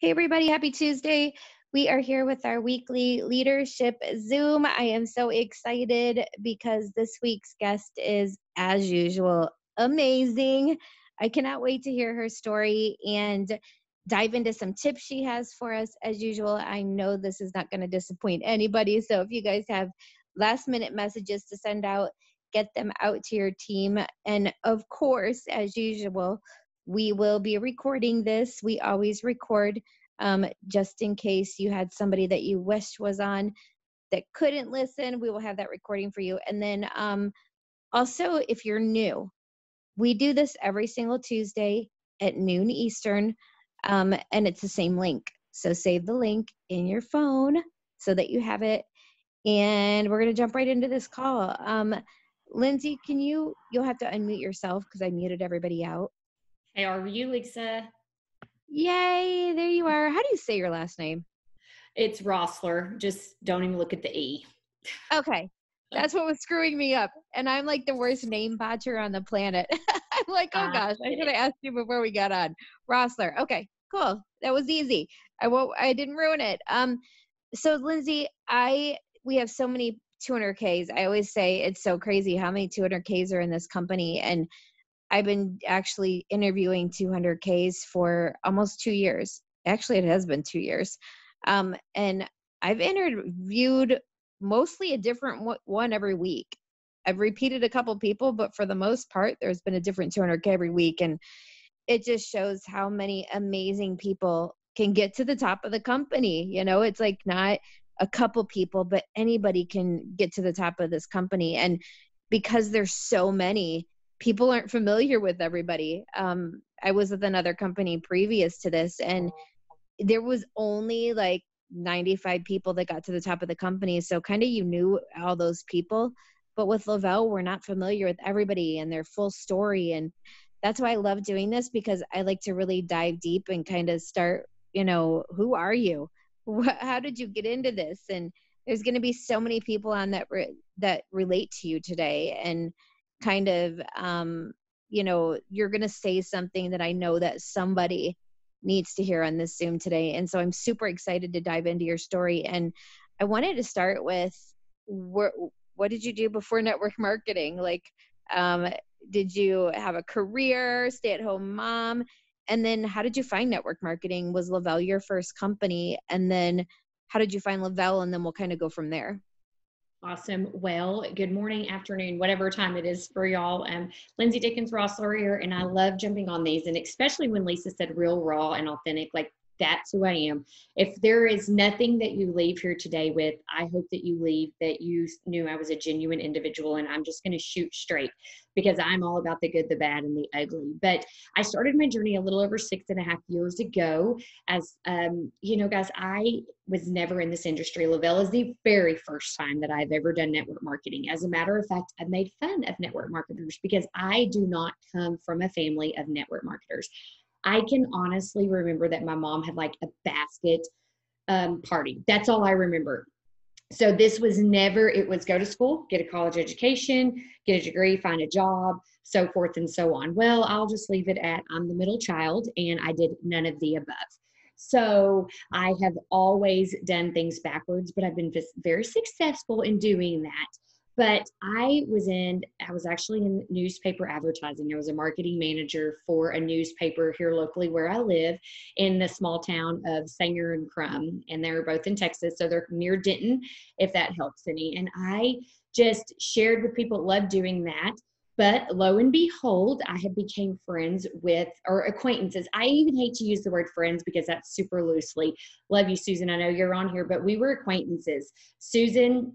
Hey, everybody, happy Tuesday. We are here with our weekly leadership Zoom. I am so excited because this week's guest is, as usual, amazing. I cannot wait to hear her story and dive into some tips she has for us. As usual, I know this is not going to disappoint anybody. So if you guys have last minute messages to send out, get them out to your team. And of course, as usual, we will be recording this. We always record just in case you had somebody that you wished was on that couldn't listen. We will have that recording for you. And then also, if you're new, we do this every single Tuesday at noon Eastern, and it's the same link. So save the link in your phone so that you have it. And we're going to jump right into this call. Lindsey, you'll have to unmute yourself because I muted everybody out. Hey, are you Lisa? Yay, there you are. How do you say your last name? It's Roessler. Just don't even look at the E. Okay. That's what was screwing me up. And I'm like the worst name botcher on the planet. I'm like, oh gosh, I should have asked you before we got on. Roessler. Okay, cool. That was easy. I didn't ruin it. So Lindsey, we have so many 200Ks. I always say it's so crazy how many 200Ks are in this company. And I've been actually interviewing 200Ks for almost 2 years. Actually, it has been 2 years. And I've interviewed mostly a different one every week. I've repeated a couple people, but for the most part, there's been a different 200K every week. And it just shows how many amazing people can get to the top of the company. It's like not a couple people, but anybody can get to the top of this company. And because there's so many, people aren't familiar with everybody. I was with another company previous to this, and there was only like 95 people that got to the top of the company. So kind of you knew all those people. But with Lavelle, we're not familiar with everybody and their full story. And that's why I love doing this, because I like to really dive deep and kind of start, who are you? How did you get into this? And there's going to be so many people on that relate to you today. And kind of, you're going to say something that I know that somebody needs to hear on this Zoom today. And so I'm super excited to dive into your story. And I wanted to start with what did you do before network marketing? Like, did you have a career, stay-at-home mom? And then how did you find network marketing? Was Lavelle your first company? And then how did you find Lavelle? And then we'll kind of go from there. Awesome. Well, good morning, afternoon, whatever time it is for y'all. Lindsey Dickens Roessler here, and I love jumping on these, and especially when Lisa said real, raw, and authentic, like that's who I am. If there is nothing that you leave here today with, I hope that you leave that you knew I was a genuine individual, and I'm just going to shoot straight because I'm all about the good, the bad, and the ugly. But I started my journey a little over 6.5 years ago. As guys, I was never in this industry. Lavelle is the very first time that I've ever done network marketing. As a matter of fact, I've made fun of network marketers because I do not come from a family of network marketers. I can honestly remember that my mom had like a basket party. That's all I remember. So this was never, it was go to school, get a college education, get a degree, find a job, so forth and so on. Well, I'll just leave it at I'm the middle child and I did none of the above. So I have always done things backwards, but I've been very successful in doing that. But I was actually in newspaper advertising. I was a marketing manager for a newspaper here locally where I live in the small town of Sanger and Crum. And they're both in Texas. So they're near Denton, if that helps any. And I just shared with people, love doing that. But lo and behold, I have became friends with, or acquaintances. I even hate to use the word friends because that's super loosely. Love you, Susan. I know you're on here, but we were acquaintances. Susan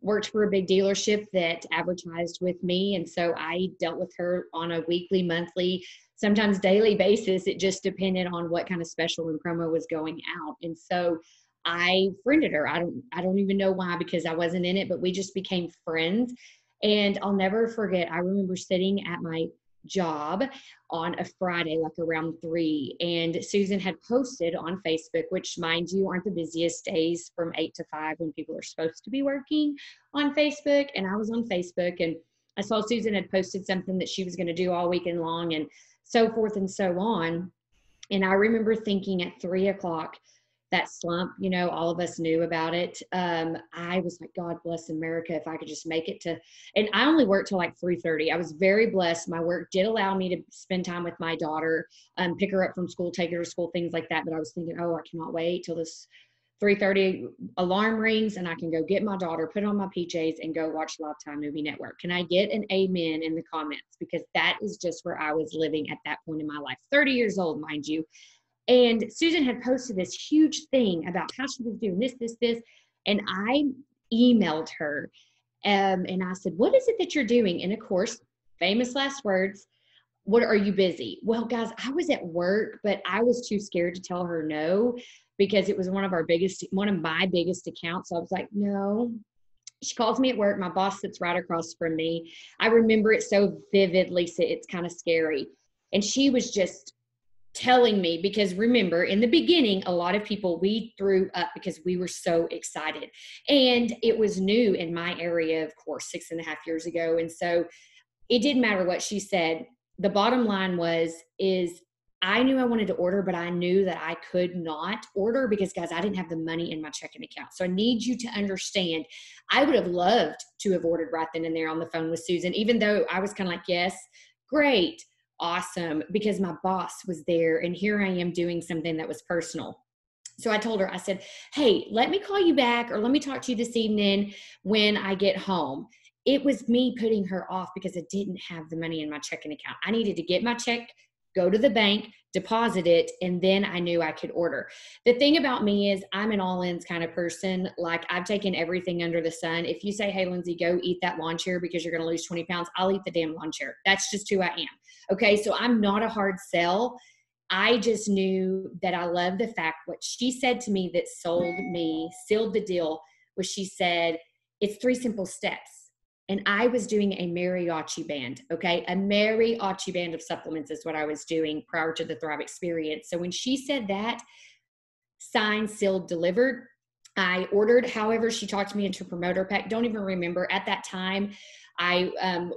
worked for a big dealership that advertised with me. And so I dealt with her on a weekly, monthly, sometimes daily basis. It just depended on what kind of special and promo was going out. And so I friended her. I don't even know why, because I wasn't in it, but we just became friends. And I'll never forget, I remember sitting at my job on a Friday, like around 3. And Susan had posted on Facebook, which, mind you, aren't the busiest days from 8 to 5 when people are supposed to be working on Facebook. And I was on Facebook and I saw Susan had posted something that she was going to do all weekend long and so forth and so on. And I remember thinking at 3 o'clock, that slump, you know, all of us knew about it. I was like, God bless America, if I could just make it to, and I only worked till like 3:30. I was very blessed. My work did allow me to spend time with my daughter, pick her up from school, take her to school, things like that. But I was thinking, oh, I cannot wait till this 3:30 alarm rings and I can go get my daughter, put on my PJs and go watch Lifetime Movie Network. Can I get an amen in the comments? Because that is just where I was living at that point in my life. 30 years old, mind you. And Susan had posted this huge thing about how she was doing this. And I emailed her and I said, what is it that you're doing? And of course, famous last words, what are you busy? Well, guys, I was at work, but I was too scared to tell her no because it was one of my biggest accounts. So I was like, no. She calls me at work. My boss sits right across from me. I remember it so vividly. So it's kind of scary. And she was just telling me, because remember in the beginning, a lot of people, we threw up because we were so excited and it was new in my area, of course, 6.5 years ago. And so it didn't matter what she said. The bottom line is I knew I wanted to order, but I knew that I could not order because, guys, I didn't have the money in my checking account. So I need you to understand, I would have loved to have ordered right then and there on the phone with Susan, even though I was kind of like, yes, great, awesome, because my boss was there and here I am doing something that was personal. So I told her, I said, hey, let me call you back or let me talk to you this evening when I get home. It was me putting her off because I didn't have the money in my checking account. I needed to get my check, go to the bank, deposit it, and then I knew I could order. The thing about me is I'm an all-ins kind of person. Like, I've taken everything under the sun. If you say, hey, Lindsey, go eat that lawn chair because you're going to lose 20 pounds, I'll eat the damn lawn chair. That's just who I am. Okay, so I'm not a hard sell. I just knew that I loved the fact what she said to me that sealed the deal, was she said, it's 3 simple steps. And I was doing a mariachi band, okay? A mariachi band of supplements is what I was doing prior to the Thrive experience. So when she said that, signed, sealed, delivered, I ordered. However, she talked me into a promoter pack. Don't even remember. At that time, I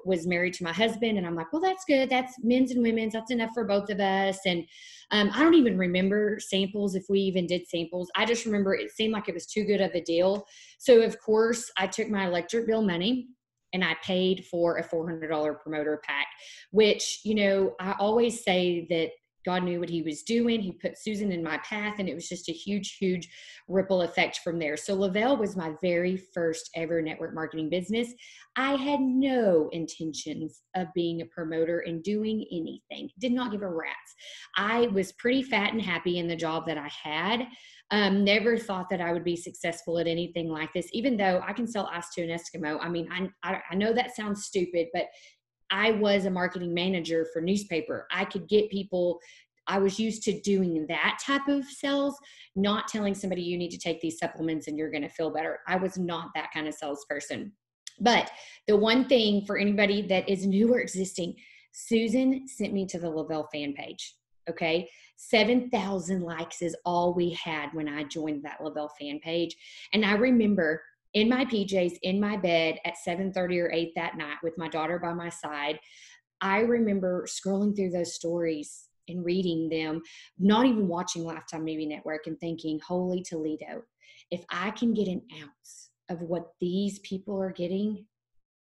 was married to my husband, and I'm like, well, that's good. That's men's and women's. That's enough for both of us. And I don't even remember samples, if we even did samples. I just remember it seemed like it was too good of a deal. So, of course, I took my electric bill money, and I paid for a $400 promoter pack, which, you know, I always say that God knew what he was doing. He put Susan in my path, and it was just a huge, huge ripple effect from there. So Lavelle was my very first ever network marketing business. I had no intentions of being a promoter and doing anything. Did not give a rat's. I was pretty fat and happy in the job that I had. Never thought that I would be successful at anything like this, even though I can sell ice to an Eskimo. I mean, I know that sounds stupid, but I was a marketing manager for newspaper. I could get people. I was used to doing that type of sales, not telling somebody you need to take these supplements and you're going to feel better. I was not that kind of salesperson. But the one thing for anybody that is new or existing, Susan sent me to the Lavelle fan page. Okay. 7,000 likes is all we had when I joined that Lavelle fan page. And I remember in my PJs, in my bed at 7:30 or 8 that night with my daughter by my side, I remember scrolling through those stories and reading them, not even watching Lifetime Movie Network, and thinking, holy Toledo, if I can get an ounce of what these people are getting,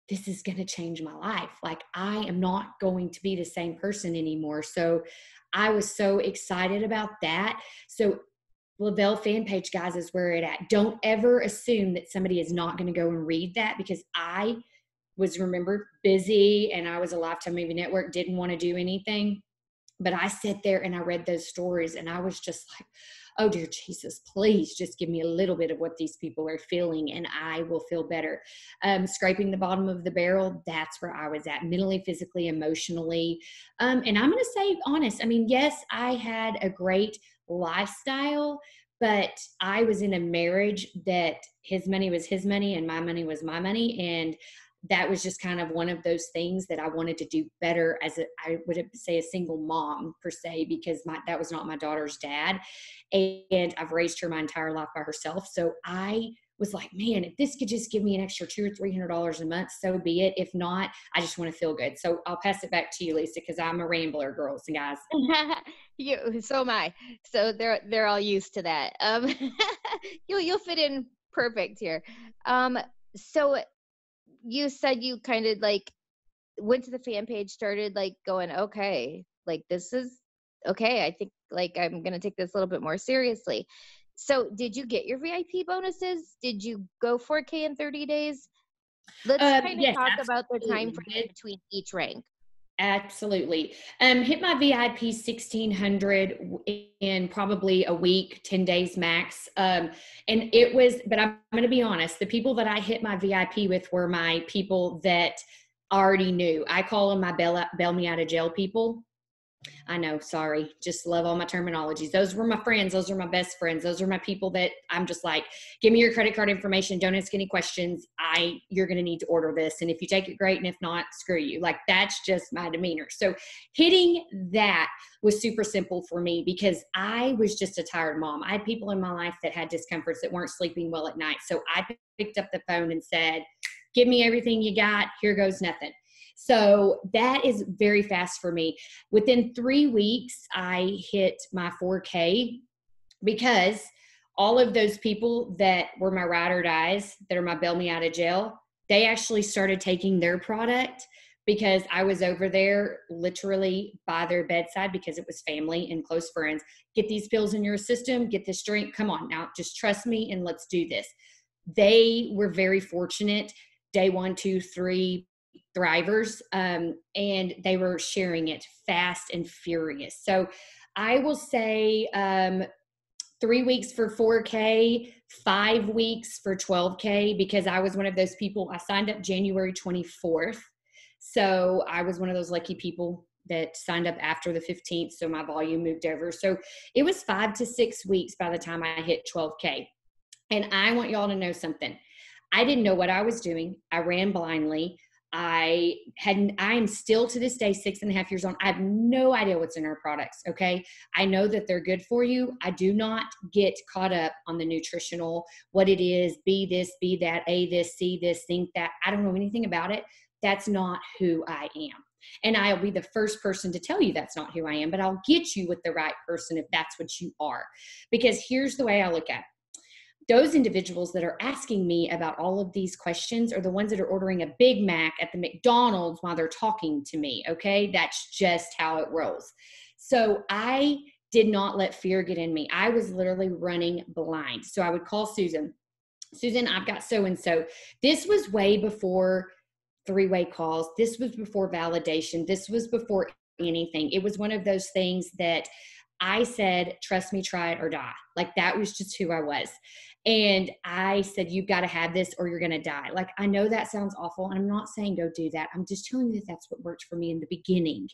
this is going to change my life. Like, I am not going to be the same person anymore. So I was so excited about that. So Lavelle fan page, guys, is where it at. Don't ever assume that somebody is not going to go and read that, because I was, remember, busy and I was a Lifetime Movie Network, didn't want to do anything. But I sat there and I read those stories and I was just like, oh, dear Jesus, please just give me a little bit of what these people are feeling and I will feel better. Scraping the bottom of the barrel, that's where I was at, mentally, physically, emotionally. And I'm going to say honest. I mean, yes, I had a great lifestyle, but I was in a marriage that his money was his money and my money was my money. And that was just kind of one of those things that I wanted to do better as I would say a single mom per se, because that was not my daughter's dad. And I've raised her my entire life by herself. So I was like, man, if this could just give me an extra $200 or $300 a month, so be it. If not, I just want to feel good. So I'll pass it back to you, Lisa, because I'm a rambler, girls and guys. So am I. So they're all used to that. You'll fit in perfect here. So you said you kind of like went to the fan page, started like going, okay, like this is okay. I think like I'm gonna take this a little bit more seriously. So did you get your VIP bonuses? Did you go 4K in 30 days? Let's kind of Yes, talk about the time absolutely. frame between each rank. Absolutely. Hit my VIP 1600 in probably a week, 10 days max. And it was, but I'm going to be honest, the people that I hit my VIP with were my people that already knew. I call them my bail me out of jail people. I know, sorry. Just love all my terminologies. Those were my friends. Those are my best friends. Those are my people that I'm just like, give me your credit card information. Don't ask any questions. You're going to need to order this. And if you take it, great. And if not, screw you. Like, that's just my demeanor. So hitting that was super simple for me because I was just a tired mom. I had people in my life that had discomforts that weren't sleeping well at night. So I picked up the phone and said, give me everything you got. Here goes nothing. So that is very fast for me. Within 3 weeks, I hit my 4K because all of those people that were my ride or dies, that are my bail me out of jail, they actually started taking their product because I was over there literally by their bedside because it was family and close friends. Get these pills in your system, get this drink. Come on now, just trust me and let's do this. They were very fortunate. Day 1, 2, 3 thrivers, and they were sharing it fast and furious. So I will say 3 weeks for 4K, 5 weeks for 12K, because I was one of those people. I signed up January 24th. So I was one of those lucky people that signed up after the 15th. So my volume moved over. So it was 5 to 6 weeks by the time I hit 12K. And I want y'all to know something. I didn't know what I was doing. I ran blindly. I am still to this day 6.5 years on. I have no idea what's in our products. Okay. I know that they're good for you. I do not get caught up on the nutritional, what it is, B this, B that, A this, C this, think that. I don't know anything about it. That's not who I am. And I'll be the first person to tell you that's not who I am, but I'll get you with the right person if that's what you are. Because here's the way I look at it. Those individuals that are asking me about all of these questions are the ones that are ordering a Big Mac at the McDonald's while they're talking to me. Okay. That's just how it rolls. So I did not let fear get in me. I was literally running blind. So I would call Susan, I've got so-and-so. This was way before three-way calls. This was before validation. This was before anything. It was one of those things that I said, trust me, try it or die. Like, that was just who I was. And I said, you've got to have this or you're going to die. Like, I know that sounds awful. And I'm not saying go do that. I'm just telling you that that's what worked for me in the beginning.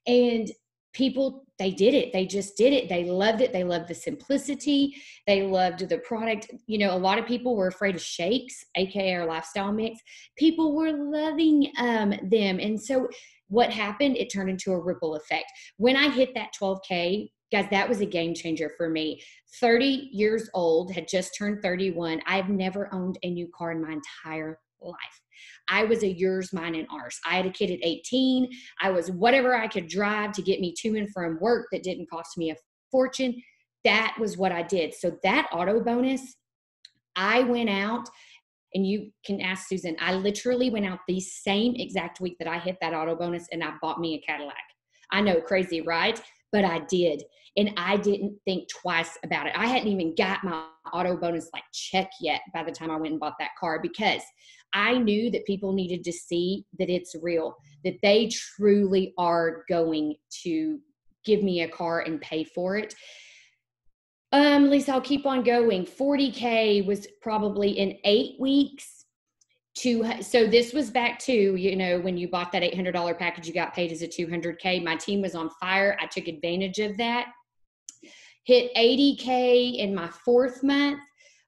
And people, they did it. They just did it. They loved it. They loved the simplicity. They loved the product. You know, a lot of people were afraid of shakes, AKA our lifestyle mix. People were loving them. And so what happened, it turned into a ripple effect. When I hit that 12K, guys, that was a game changer for me. 30 years old, had just turned 31. I've never owned a new car in my entire life. I was a yours, mine, and ours. I had a kid at 18. I was whatever I could drive to get me to and from work that didn't cost me a fortune. That was what I did. So that auto bonus, I went out, and you can ask Susan, I literally went out the same exact week that I hit that auto bonus and I bought me a Cadillac. I know, crazy, right? But I did. And I didn't think twice about it. I hadn't even got my auto bonus like check yet by the time I went and bought that car, because I knew that people needed to see that it's real, that they truly are going to give me a car and pay for it. Lisa, I'll keep on going. 40K was probably in 8 weeks. So this was back to, you know, when you bought that $800 package, you got paid as a 200K. My team was on fire. I took advantage of that. Hit 80K in my 4th month.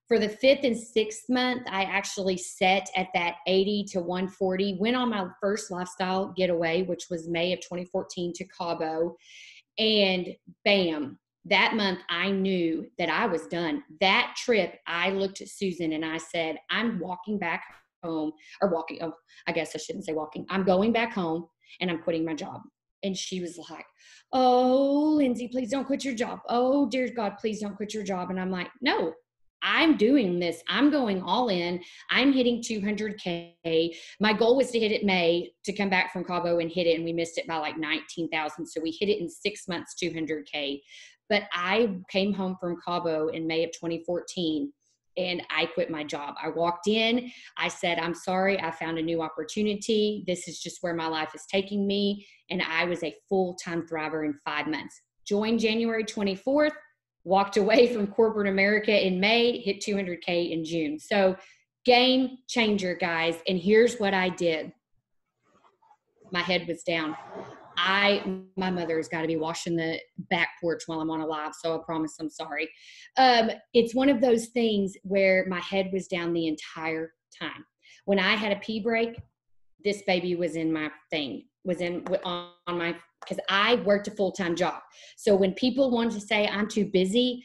For the 5th and 6th month, I actually set at that 80 to 140. Went on my first lifestyle getaway, which was May of 2014 to Cabo. And bam, That month, I knew that I was done. That trip, I looked at Susan and I said, I'm walking back home, or walking. Oh, I guess I shouldn't say walking. I'm going back home and I'm quitting my job. And she was like, oh, Lindsey, please don't quit your job. Oh, dear God, please don't quit your job. And I'm like, no, I'm doing this. I'm going all in. I'm hitting 200K. My goal was to hit it May, to come back from Cabo and hit it. And we missed it by like 19,000. So we hit it in 6 months, 200K. But I came home from Cabo in May of 2014 and I quit my job. I walked in, I said, I'm sorry, I found a new opportunity. This is just where my life is taking me. And I was a full-time thriver in 5 months. Joined January 24th, walked away from corporate America in May, hit 200K in June. So game changer, guys. And here's what I did. My head was down. My mother has got to be washing the back porch while I'm on a live, so I promise I'm sorry. It's one of those things where my head was down the entire time. When I had a pee break, this baby was in my thing, on my, because I worked a full-time job. So when people want to say I'm too busy,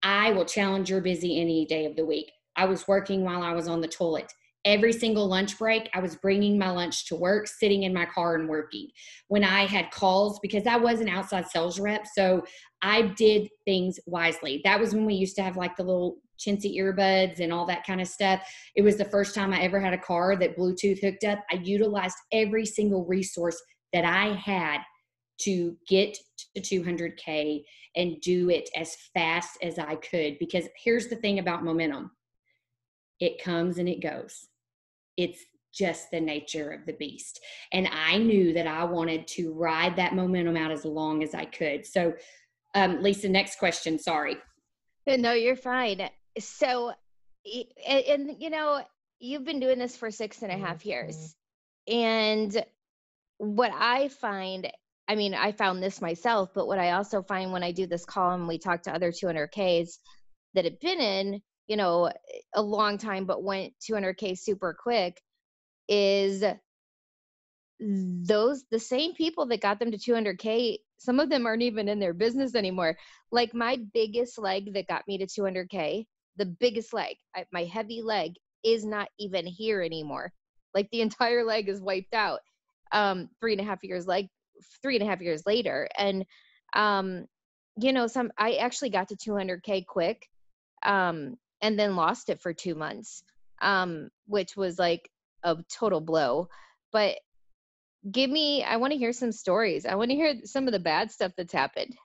I will challenge you're busy any day of the week. I was working while I was on the toilet. Every single lunch break, I was bringing my lunch to work, sitting in my car and working. When I had calls, because I was an outside sales rep, so I did things wisely. That was when we used to have like the little chintzy earbuds and all that kind of stuff. It was the first time I ever had a car that Bluetooth hooked up. I utilized every single resource that I had to get to 200K and do it as fast as I could. Because here's the thing about momentum. It comes and it goes. It's just the nature of the beast. And I knew that I wanted to ride that momentum out as long as I could. So, Lisa, next question. Sorry. No, you're fine. So, and you know, you've been doing this for 6.5 years. And what I find, I mean, I found this myself, but what I also find when I do this call and we talk to other 200Ks that have been in, you know, a long time, but went 200K super quick, is the same people that got them to 200K, some of them aren't even in their business anymore. Like my biggest leg that got me to 200K, the biggest leg, my heavy leg, is not even here anymore. Like the entire leg is wiped out. 3.5 years later. And, you know, I actually got to 200K quick, and then lost it for 2 months, which was like a total blow. But I want to hear some stories. I want to hear some of the bad stuff that's happened.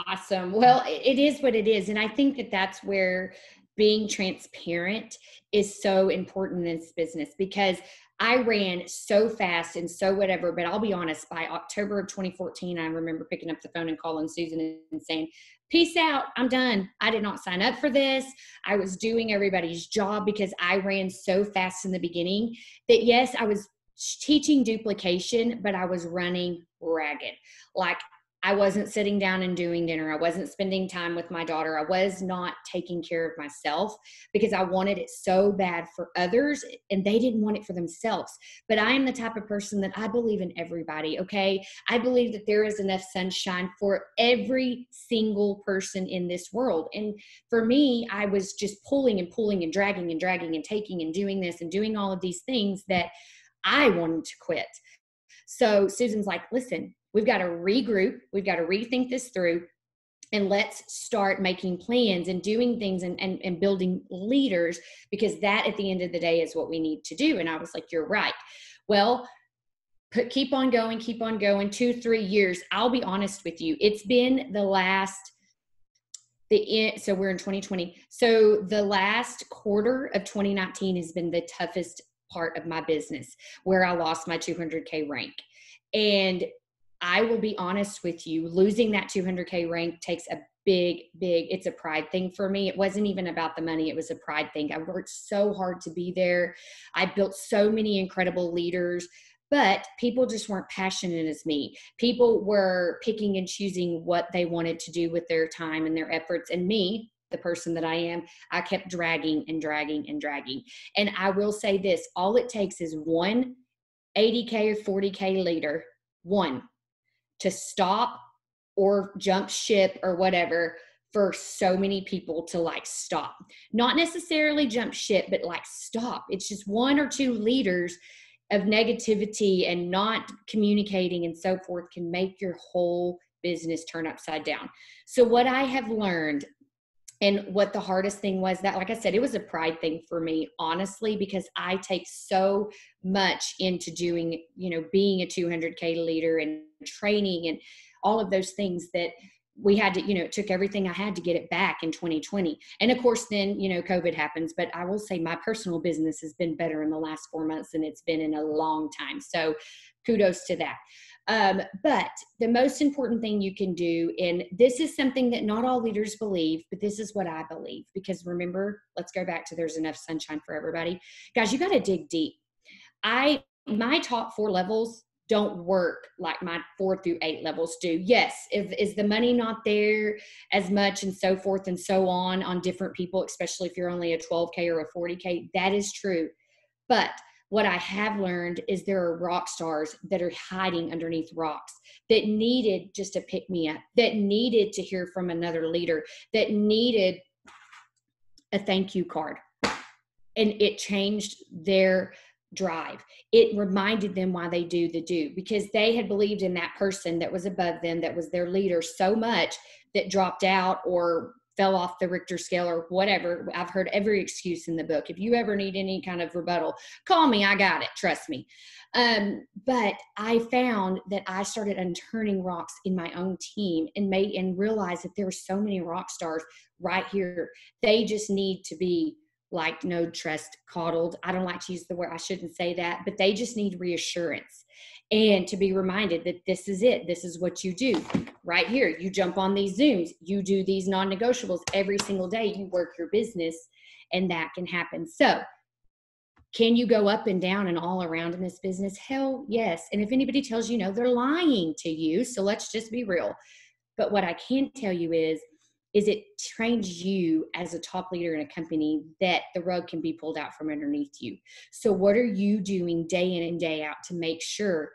Awesome. Well, it is what it is. And I think that that's where being transparent is so important in this business, because I ran so fast and so whatever, but I'll be honest, by October of 2014, I remember picking up the phone and calling Susan and saying, peace out, I'm done. I did not sign up for this. I was doing everybody's job because I ran so fast in the beginning that yes, I was teaching duplication, but I was running ragged. Like I wasn't sitting down and doing dinner. I wasn't spending time with my daughter. I was not taking care of myself because I wanted it so bad for others and they didn't want it for themselves. But I am the type of person that I believe in everybody, okay? I believe that there is enough sunshine for every single person in this world. And for me, I was just pulling and pulling and dragging and dragging and taking and doing this and doing all of these things that I wanted to quit. So Susan's like, listen, we've got to regroup. We've got to rethink this through, and let's start making plans and doing things and building leaders, because that at the end of the day is what we need to do. And I was like, you're right. Well, keep on going, 2-3 years. I'll be honest with you. It's been so we're in 2020. So the last quarter of 2019 has been the toughest part of my business, where I lost my 200K rank. And I will be honest with you, losing that 200K rank takes a big, it's a pride thing for me. It wasn't even about the money. It was a pride thing. I worked so hard to be there. I built so many incredible leaders, but people just weren't passionate as me. People were picking and choosing what they wanted to do with their time and their efforts. And me, the person that I am, I kept dragging and dragging and dragging. And I will say this, all it takes is one 80K or 40K leader, one, to stop or jump ship or whatever for so many people to like stop. Not necessarily jump ship, but like stop. It's just one or two leaders of negativity and not communicating and so forth can make your whole business turn upside down. So what I have learned, and what the hardest thing was, that, like I said, it was a pride thing for me, honestly, because I take so much into doing, being a 200K leader and training and all of those things, that we had to, it took everything I had to get it back in 2020. And of course, then, COVID happens. But I will say my personal business has been better in the last 4 months than it's been in a long time. So kudos to that. But the most important thing you can do, and this is something that not all leaders believe, but this is what I believe, because remember, let's go back to there's enough sunshine for everybody. Guys, you got to dig deep. My top 4 levels don't work like my 4 through 8 levels do. Yes, is the money not there as much and so forth and so on different people, especially if you're only a 12K or a 40K, that is true. But what I have learned is there are rock stars that are hiding underneath rocks that needed just to pick me up, that needed to hear from another leader, that needed a thank you card. And it changed their drive. It reminded them why they do because they had believed in that person that was above them, that was their leader, so much that dropped out or fell off the Richter scale or whatever. I've heard every excuse in the book. If you ever need any kind of rebuttal, call me. I got it. Trust me. But I found that I started unturning rocks in my own team and realized that there were so many rock stars right here. They just need to be like, no, trust, coddled. I don't like to use the word, I shouldn't say that, but they just need reassurance and to be reminded that this is it. This is what you do right here. You jump on these Zooms, you do these non-negotiables every single day, you work your business, and that can happen. So can you go up and down and all around in this business? Hell yes. And if anybody tells you no, they're lying to you. So let's just be real. But what I can tell you is it trains you as a top leader in a company that the rug can be pulled out from underneath you. So what are you doing day in and day out to make sure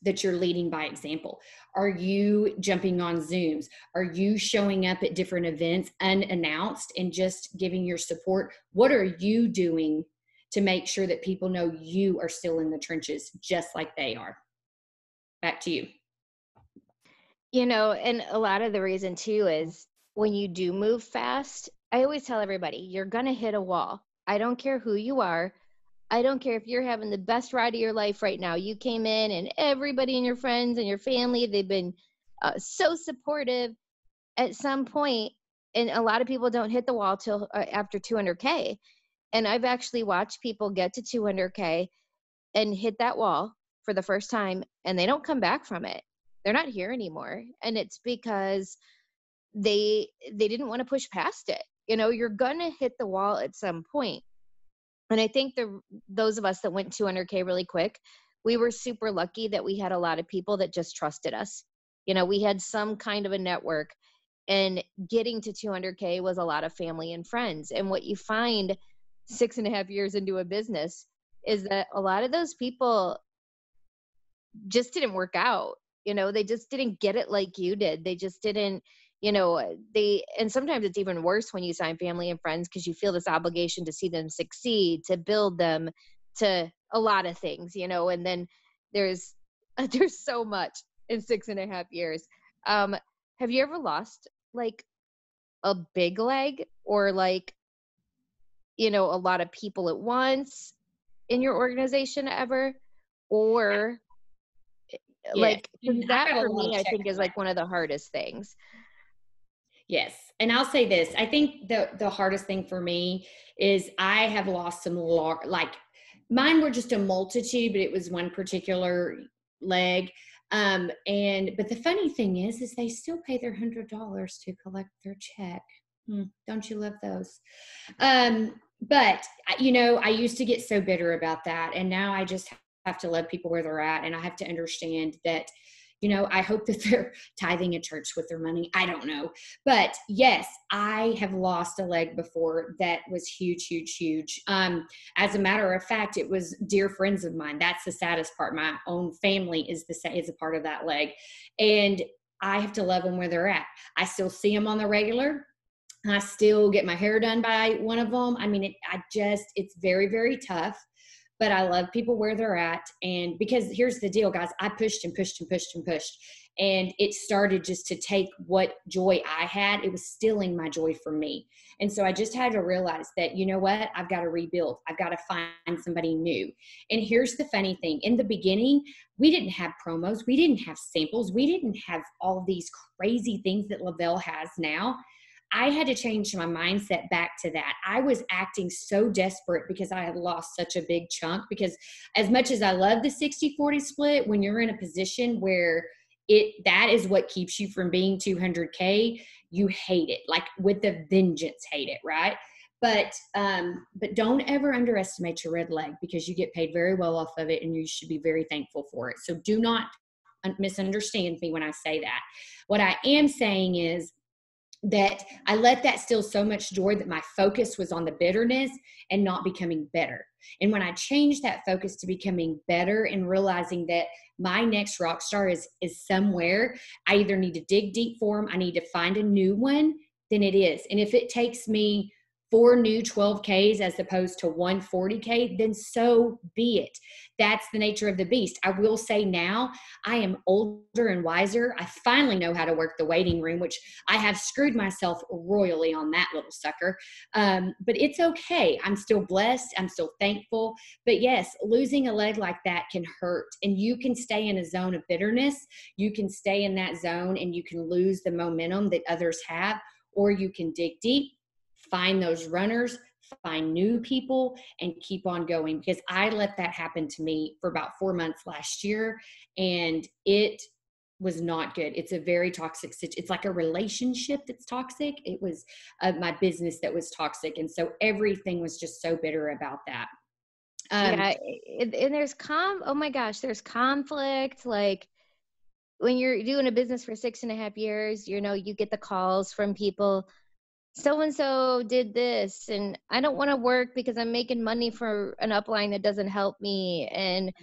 that you're leading by example? Are you jumping on Zooms? Are you showing up at different events unannounced and just giving your support? What are you doing to make sure that people know you are still in the trenches just like they are? Back to you. And a lot of the reason too is when you do move fast, I always tell everybody, you're going to hit a wall. I don't care who you are. I don't care if you're having the best ride of your life right now. You came in and everybody and your friends and your family, they've been so supportive at some point. And a lot of people don't hit the wall till after 200K. And I've actually watched people get to 200K and hit that wall for the first time, and they don't come back from it. They're not here anymore. And it's because they didn't want to push past it. You're going to hit the wall at some point. And I think those of us that went 200K really quick, we were super lucky that we had a lot of people that just trusted us. We had some kind of a network, and getting to 200K was a lot of family and friends. And what you find 6.5 years into a business is that a lot of those people just didn't work out. They just didn't get it like you did. They just didn't, and sometimes it's even worse when you sign family and friends, because you feel this obligation to see them succeed, to build them, to a lot of things, and then there's so much in 6.5 years. Have you ever lost like a big leg or like, a lot of people at once in your organization ever? Or like, that for me, I think is like one of the hardest things. Yes. And I'll say this, I think the hardest thing for me is I have lost some, like mine were just a multitude, but it was one particular leg. But the funny thing is they still pay their $100 to collect their check. Don't you love those? But I used to get so bitter about that. And now I just have to love people where they're at. And I have to understand that, I hope that they're tithing a church with their money. I don't know. But yes, I have lost a leg before that was huge, huge, huge. As a matter of fact, it was dear friends of mine. That's the saddest part. My own family is a part of that leg. And I have to love them where they're at. I still see them on the regular. I still get my hair done by one of them. I mean, it's very, very tough, but I love people where they're at. And because here's the deal, guys, I pushed and pushed and pushed and pushed. And it started just to take what joy I had. It was stealing my joy from me. And so I just had to realize that, you know what? I've got to rebuild. I've got to find somebody new. And here's the funny thing. In the beginning, we didn't have promos. We didn't have samples. We didn't have all these crazy things that Lavelle has now. I had to change my mindset back to that. I was acting so desperate because I had lost such a big chunk, because as much as I love the 60-40 split, when you're in a position where that is what keeps you from being 200K, you hate it, like with the vengeance, hate it, right? But don't ever underestimate your red leg, because you get paid very well off of it, and you should be very thankful for it. So do not misunderstand me when I say that. What I am saying is that I let that steal so much joy that my focus was on the bitterness and not becoming better. And when I changed that focus to becoming better and realizing that my next rock star is somewhere, I either need to dig deep for them, I need to find a new one, then it is. And if it takes me 4 new 12Ks as opposed to 1 40K, then so be it. That's the nature of the beast. I will say now, I am older and wiser. I finally know how to work the waiting room, which I have screwed myself royally on that little sucker. But it's okay. I'm still blessed. I'm still thankful. But yes, losing a leg like that can hurt. And you can stay in a zone of bitterness. You can stay in that zone and you can lose the momentum that others have, or you can dig deep, find those runners, find new people, and keep on going. Because I let that happen to me for about 4 months last year, and it was not good. It's a very toxic situation. It's like a relationship that's toxic. It was my business that was toxic. And so everything was just so bitter about that. Yeah. And oh my gosh, there's conflict. Like, when you're doing a business for 6.5 years, you get the calls from people, so-and-so did this, and I don't want to work because I'm making money for an upline that doesn't help me. And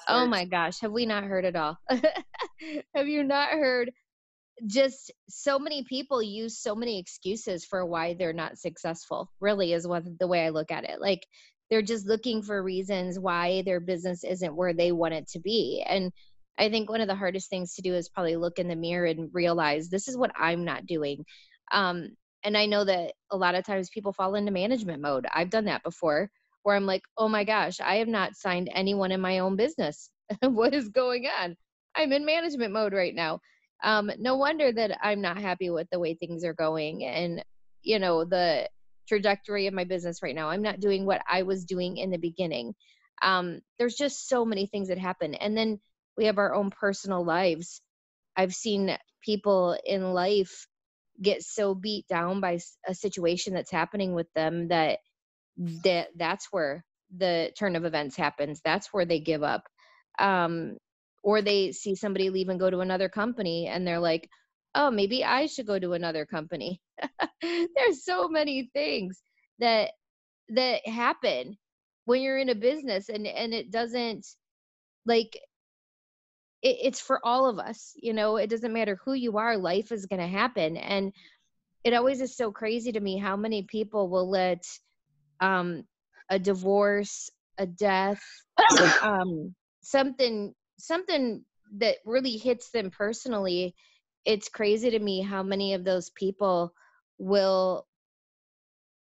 oh my gosh, have we not heard it all? Have you not heard? Just so many people use so many excuses for why they're not successful, really, is the way I look at it. Like, they're just looking for reasons why their business isn't where they want it to be. And I think one of the hardest things to do is probably look in the mirror and realize, this is what I'm not doing. And I know that a lot of times people fall into management mode. I've done that before, where I'm like, oh my gosh, I have not signed anyone in my own business. What is going on? I'm in management mode right now. No wonder that I'm not happy with the way things are going, and the trajectory of my business right now. I'm not doing what I was doing in the beginning. There's just so many things that happen. And then we have our own personal lives. I've seen people in life get so beat down by a situation that's happening with them that's where the turn of events happens. That's where they give up. Or they see somebody leave and go to another company, and they're like, oh, maybe I should go to another company. There's so many things that happen when you're in a business, and it doesn't, like, it's for all of us. It doesn't matter who you are, life is going to happen. And it always is so crazy to me how many people will let a divorce, a death, something that really hits them personally. It's crazy to me how many of those people will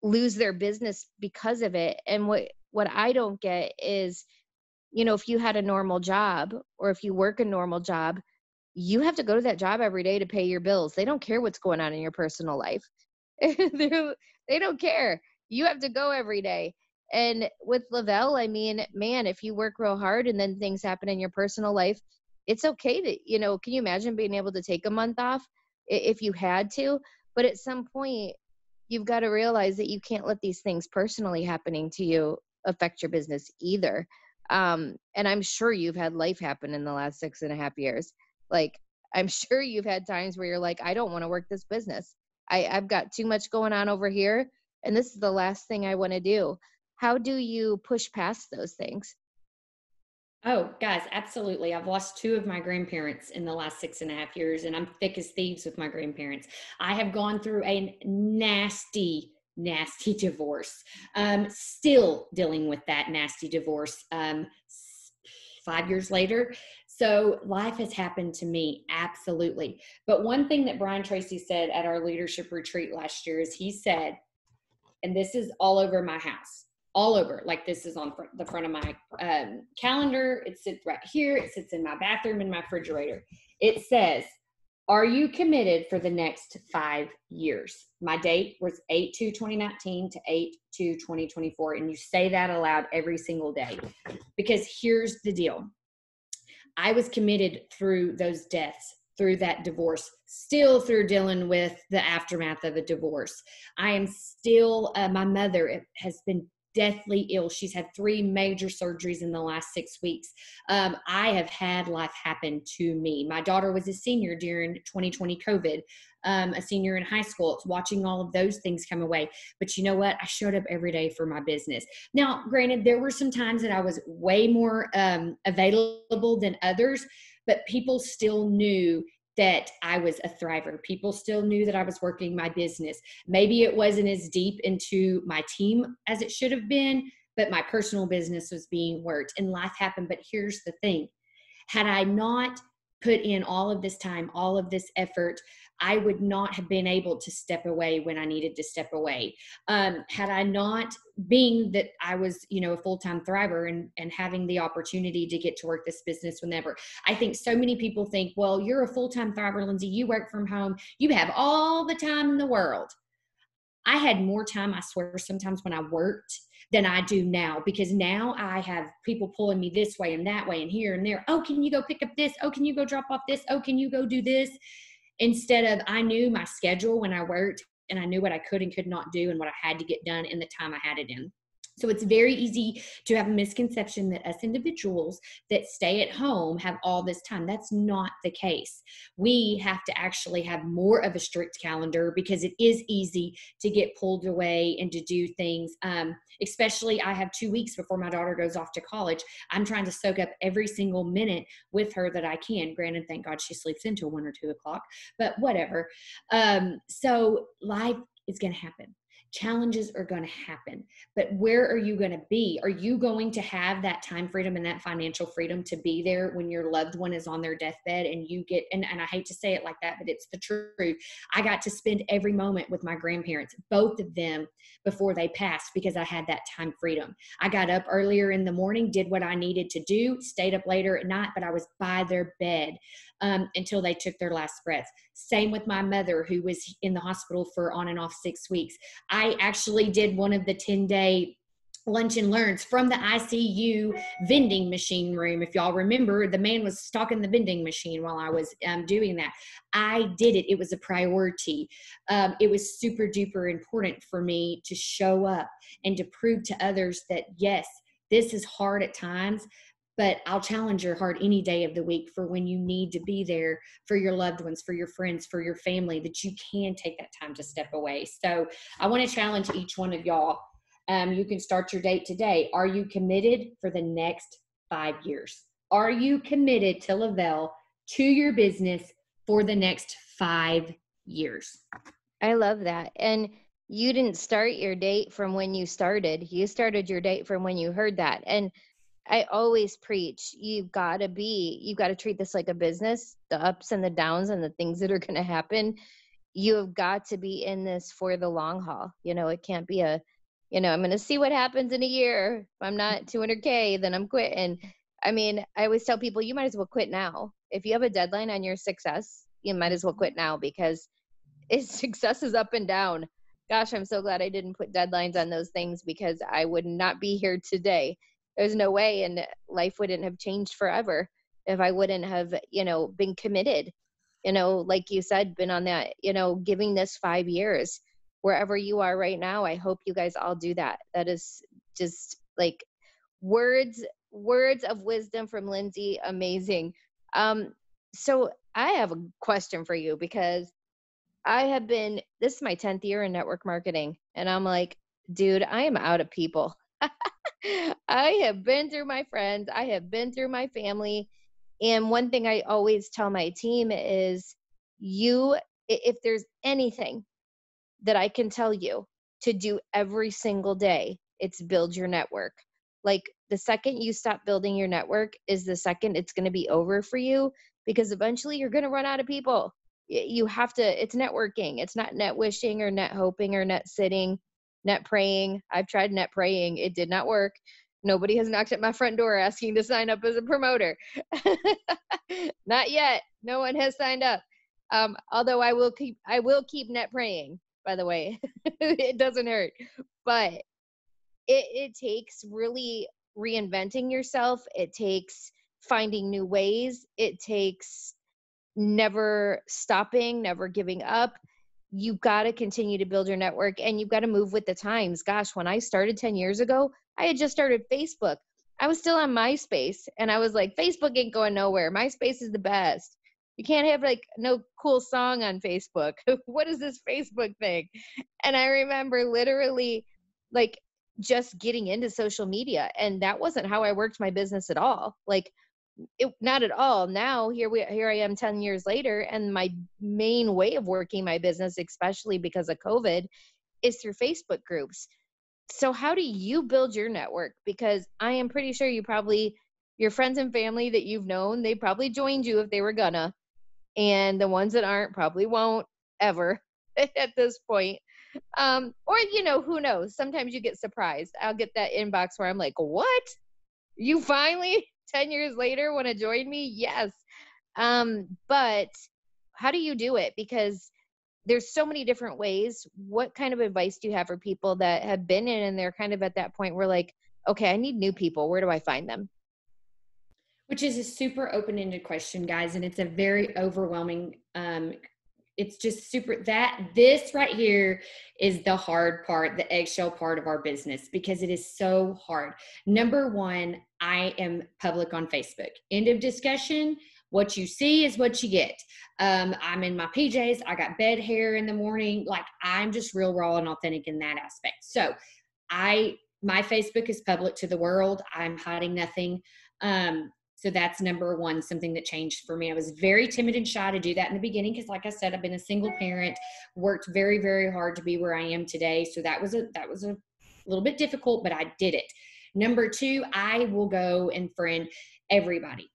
lose their business because of it. And what I don't get is, if you had a normal job, or if you work a normal job, you have to go to that job every day to pay your bills. They don't care what's going on in your personal life. They don't care. You have to go every day. And with Lavelle, I mean, man, if you work real hard and then things happen in your personal life, it's okay to, can you imagine being able to take a month off if you had to? But at some point, you've got to realize that you can't let these things personally happening to you affect your business either. And I'm sure you've had life happen in the last 6.5 years. Like, I'm sure you've had times where you're like, I don't want to work this business. I've got too much going on over here, and this is the last thing I want to do. How do you push past those things? Oh, guys, absolutely. I've lost two of my grandparents in the last 6.5 years, and I'm thick as thieves with my grandparents. I have gone through a nasty, nasty divorce. Still dealing with that nasty divorce 5 years later. So life has happened to me, absolutely. But one thing that Brian Tracy said at our leadership retreat last year is he said, and this is all over my house, all over. Like this is on the front of my calendar. It sits right here. It sits in my bathroom, in my refrigerator. It says, "Are you committed for the next 5 years?" My date was 8/2/2019 to 8/2/2024, and you say that aloud every single day, because here's the deal. I was committed through those deaths, through that divorce, still through dealing with the aftermath of a divorce. I am still, my mother has been deathly ill. She's had 3 major surgeries in the last 6 weeks. I have had life happen to me. My daughter was a senior during 2020 COVID, a senior in high school. It's watching all of those things come away. But you know what? I showed up every day for my business. Now, granted, there were some times that I was way more available than others, but people still knew that I was a thriver. People still knew that I was working my business. Maybe it wasn't as deep into my team as it should have been, but my personal business was being worked and life happened. But here's the thing. Had I not put in all of this time, all of this effort, I would not have been able to step away when I needed to step away. Had I not, being that I was, a full-time thriver and having the opportunity to get to work this business whenever. I think so many people think, well, you're a full-time thriver, Lindsey, you work from home, you have all the time in the world. I had more time, I swear, sometimes when I worked than I do now, because now I have people pulling me this way and that way and here and there. Oh, can you go pick up this? Oh, can you go drop off this? Oh, can you go do this? Instead of, I knew my schedule when I worked and I knew what I could and could not do and what I had to get done in the time I had it in. So it's very easy to have a misconception that us individuals that stay at home have all this time. That's not the case. We have to actually have more of a strict calendar because it is easy to get pulled away and to do things. Especially, I have 2 weeks before my daughter goes off to college. I'm trying to soak up every single minute with her that I can. Granted, thank God she sleeps until 1 or 2 o'clock, but whatever. So life is going to happen. Challenges are going to happen, but where are you going to be? Are you going to have that time freedom and that financial freedom to be there when your loved one is on their deathbed and you get, and I hate to say it like that, but it's the truth. I got to spend every moment with my grandparents, both of them, before they passed, because I had that time freedom. I got up earlier in the morning, did what I needed to do, stayed up later at night, but I was by their bed until they took their last breath. Same with my mother, who was in the hospital for on and off 6 weeks. I actually did one of the 10-day lunch and learns from the ICU vending machine room. If y'all remember, the man was stocking the vending machine while I was doing that. I did it. It was a priority. It was super duper important for me to show up and to prove to others that, yes, this is hard at times, but I'll challenge your heart any day of the week for when you need to be there for your loved ones, for your friends, for your family, that you can take that time to step away. So I want to challenge each one of y'all. You can start your date today. Are you committed for the next 5 years? Are you committed to Lavelle, to your business for the next 5 years? I love that. And you didn't start your date from when you started. You started your date from when you heard that. And I always preach, you've got to treat this like a business, the ups and the downs and the things that are going to happen. You have got to be in this for the long haul. It can't be I'm going to see what happens in a year. If I'm not 200K, then I'm quitting. I mean, I always tell people, you might as well quit now. If you have a deadline on your success, you might as well quit now, because success is up and down. Gosh, I'm so glad I didn't put deadlines on those things, because I would not be here today. There's no way, and life wouldn't have changed forever if I wouldn't have, been committed, like you said, been on that, giving this 5 years. Wherever you are right now, I hope you guys all do that. That is just like words of wisdom from Lindsey. Amazing. So I have a question for you, because this is my 10th year in network marketing, and I'm like, dude, I am out of people. I have been through my friends, I have been through my family. And one thing I always tell my team is if there's anything that I can tell you to do every single day, it's build your network. Like the second you stop building your network is the second it's going to be over for you, because eventually you're going to run out of people. You have to, it's networking. It's not net wishing or net hoping or net sitting, net praying. I've tried net praying. It did not work. Nobody has knocked at my front door asking to sign up as a promoter. Not yet. No one has signed up. Although I will keep net praying, by the way. It doesn't hurt. But it takes really reinventing yourself. It takes finding new ways. It takes never stopping, never giving up. You've got to continue to build your network, and you've got to move with the times. Gosh, when I started 10 years ago, I had just started Facebook. I was still on MySpace, and I was like, Facebook ain't going nowhere. MySpace is the best. You can't have like no cool song on Facebook. What is this Facebook thing? And I remember literally like just getting into social media, and that wasn't how I worked my business at all. Like not at all. Now here I am 10 years later, and my main way of working my business, especially because of COVID, is through Facebook groups. So how do you build your network? Because I am pretty sure your friends and family that you've known, they probably joined you if they were gonna, and the ones that aren't probably won't ever at this point. Or who knows? Sometimes you get surprised. I'll get that inbox where I'm like, "What? You finally 10 years later want to join me?" Yes. But how do you do it? Because there's so many different ways. What kind of advice do you have for people that have been in and they're kind of at that point where like, okay, I need new people. Where do I find them? Which is a super open-ended question, guys, and it's a very overwhelming it's just super that this right here is the hard part, the eggshell part of our business, because it is so hard. Number one, I am public on Facebook. End of discussion. What you see is what you get. I'm in my PJs. I got bed hair in the morning. Like, I'm just real raw and authentic in that aspect. So my Facebook is public to the world. I'm hiding nothing. So that's number one, something that changed for me. I was very timid and shy to do that in the beginning because, like I said, I've been a single parent, worked very, very hard to be where I am today. So that was a little bit difficult, but I did it. Number two, I will go and friend everybody.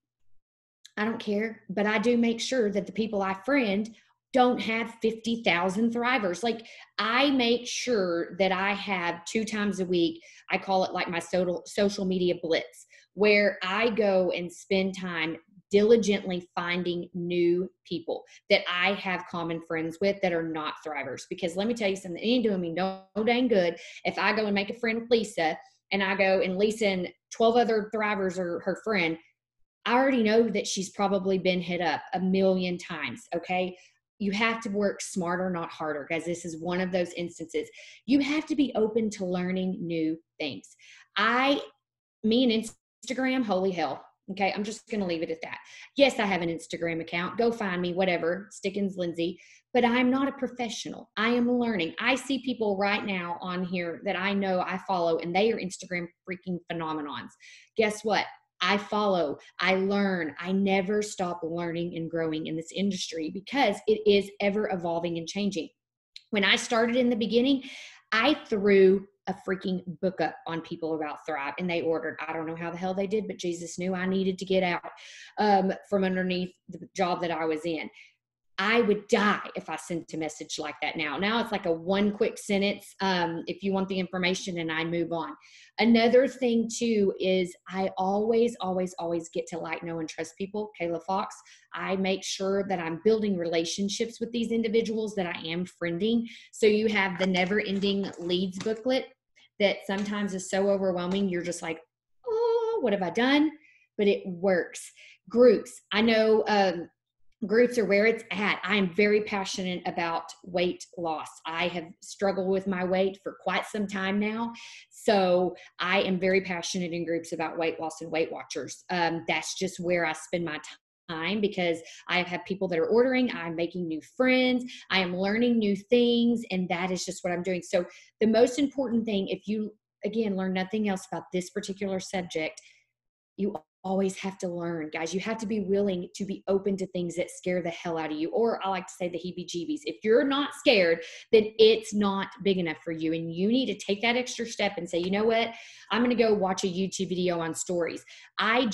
I don't care, but I do make sure that the people I friend don't have 50,000 thrivers. Like, I make sure that I have 2 times a week, I call it like my social media blitz, where I go and spend time diligently finding new people that I have common friends with that are not thrivers. Because let me tell you something, it ain't doing me no dang good if I go and make a friend with Lisa, and I go and Lisa and 12 other thrivers are her friend. I already know that she's probably been hit up a million times. Okay. You have to work smarter, not harder, guys. This is one of those instances. You have to be open to learning new things. Me and Instagram, holy hell. Okay. I'm just going to leave it at that. Yes, I have an Instagram account. Go find me, whatever, Stickens Lindsey, but I'm not a professional. I am learning. I see people right now on here that I know I follow, and they are Instagram freaking phenomenons. Guess what? I follow, I learn. I never stop learning and growing in this industry because it is ever evolving and changing. When I started in the beginning, I threw a freaking book up on people about Thrive, and they ordered. I don't know how the hell they did, but Jesus knew I needed to get out from underneath the job that I was in. I would die if I sent a message like that now. Now it's like a one quick sentence. If you want the information, and I move on. Another thing too is I always, always, always get to like, know, and trust people. Kayla Fox. I make sure that I'm building relationships with these individuals that I am friending. So you have the never ending leads booklet that sometimes is so overwhelming. You're just like, oh, what have I done? But it works. Groups. I know, groups are where it's at. I am very passionate about weight loss. I have struggled with my weight for quite some time now. So I am very passionate in groups about weight loss and Weight Watchers. That's just where I spend my time because I have people that are ordering. I'm making new friends. I am learning new things. And that is just what I'm doing. So the most important thing, if you again, learn nothing else about this particular subject, you always have to learn, guys. You have to be willing to be open to things that scare the hell out of you. Or I like to say the heebie-jeebies. If you're not scared, then it's not big enough for you. And you need to take that extra step and say, you know what? I'm going to go watch a YouTube video on stories. As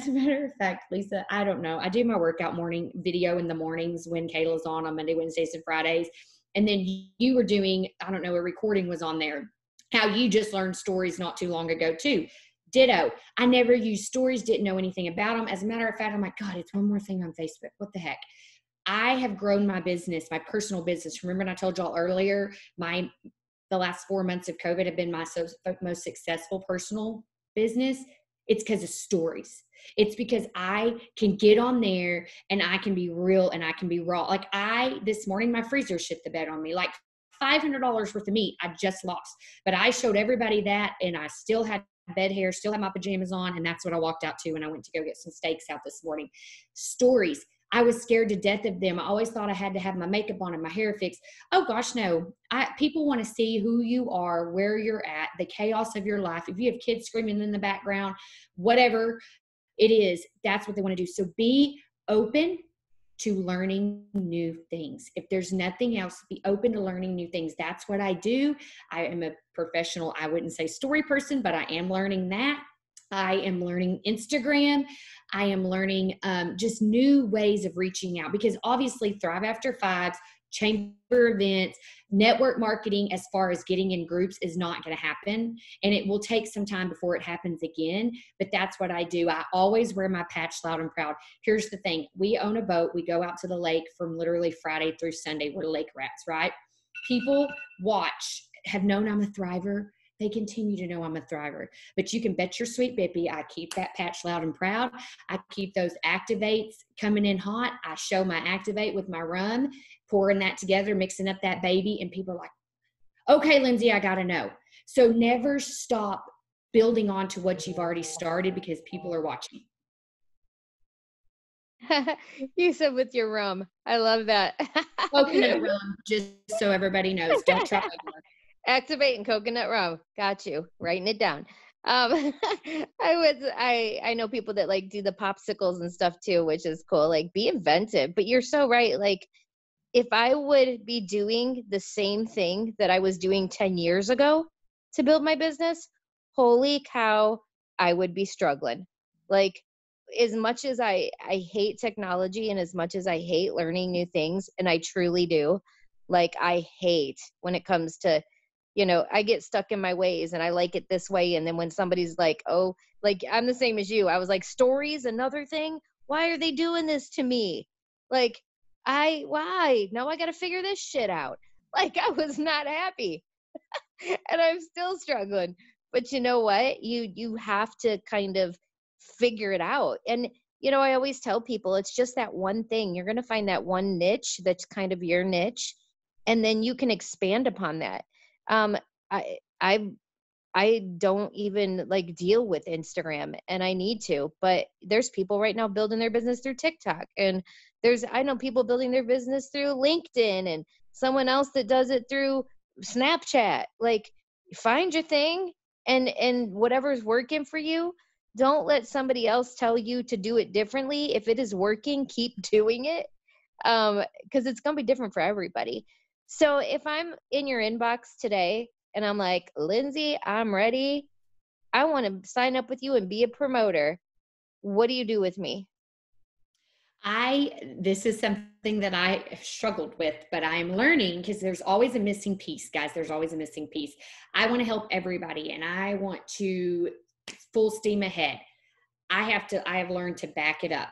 a matter of fact, Lisa, I don't know. I do my workout morning video in the mornings when Kayla's on Monday, Wednesdays, and Fridays. And then you were doing, I don't know, a recording was on there. How you just learned stories not too long ago too. Ditto. I never used stories, didn't know anything about them. As a matter of fact, I'm like, God, it's one more thing on Facebook. What the heck? I have grown my business, my personal business. Remember, when I told y'all earlier, the last 4 months of COVID have been my most successful personal business. It's because of stories. It's because I can get on there and I can be real and I can be raw. Like this morning, my freezer shit the bed on me. Like $500 worth of meat I just lost. But I showed everybody that, and I still had bed hair, still had my pajamas on, and that's what I walked out to when I went to go get some steaks out this morning. Stories. I was scared to death of them. I always thought I had to have my makeup on and my hair fixed. Oh gosh, no. People want to see who you are, where you're at, the chaos of your life. If you have kids screaming in the background, whatever it is, that's what they want to do. So be open to learning new things. If there's nothing else, be open to learning new things. That's what I do. I am a professional, I wouldn't say story person, but I am learning that. I am learning Instagram. I am learning just new ways of reaching out, because obviously Thrive After Fives, chamber events, network marketing, as far as getting in groups, is not going to happen. And it will take some time before it happens again. But that's what I do. I always wear my patch loud and proud. Here's the thing. We own a boat. We go out to the lake from literally Friday through Sunday. We're lake rats, right? People have known I'm a thriver. They continue to know I'm a thriver. But you can bet your sweet Bippy, I keep that patch loud and proud. I keep those activates coming in hot. I show my activate with my rum, pouring that together, mixing up that baby. And people are like, okay, Lindsey, I got to know. So never stop building on to what you've already started, because people are watching. You said with your rum. I love that. Coconut rum, just so everybody knows. Don't try regular. Activate and coconut rum. Got you. Writing it down. I know people that like do the popsicles and stuff too, which is cool. Like, be inventive. But you're so right. Like, if I would be doing the same thing that I was doing 10 years ago to build my business, holy cow, I would be struggling. Like, as much as I hate technology and as much as I hate learning new things, and I truly do, like, I hate when it comes to, I get stuck in my ways and I like it this way. And then when somebody's like, oh, like, I'm the same as you. I was like, stories, another thing. Why are they doing this to me? Like, why? Now I got to figure this shit out. Like, I was not happy and I'm still struggling. But you know what? You have to kind of figure it out. And, I always tell people it's just that one thing. You're going to find that one niche that's kind of your niche, and then you can expand upon that. I, I don't even like deal with Instagram, and I need to, but there's people right now building their business through TikTok, and I know people building their business through LinkedIn, and someone else that does it through Snapchat. Like, find your thing, and whatever's working for you. Don't let somebody else tell you to do it differently. If it is working, keep doing it. Because it's going to be different for everybody. So if I'm in your inbox today and I'm like, Lindsey, I'm ready, I want to sign up with you and be a promoter, what do you do with me? This is something that I struggled with, but I'm learning, because there's always a missing piece, guys. There's always a missing piece. I want to help everybody, and I want to full steam ahead. I have learned to back it up.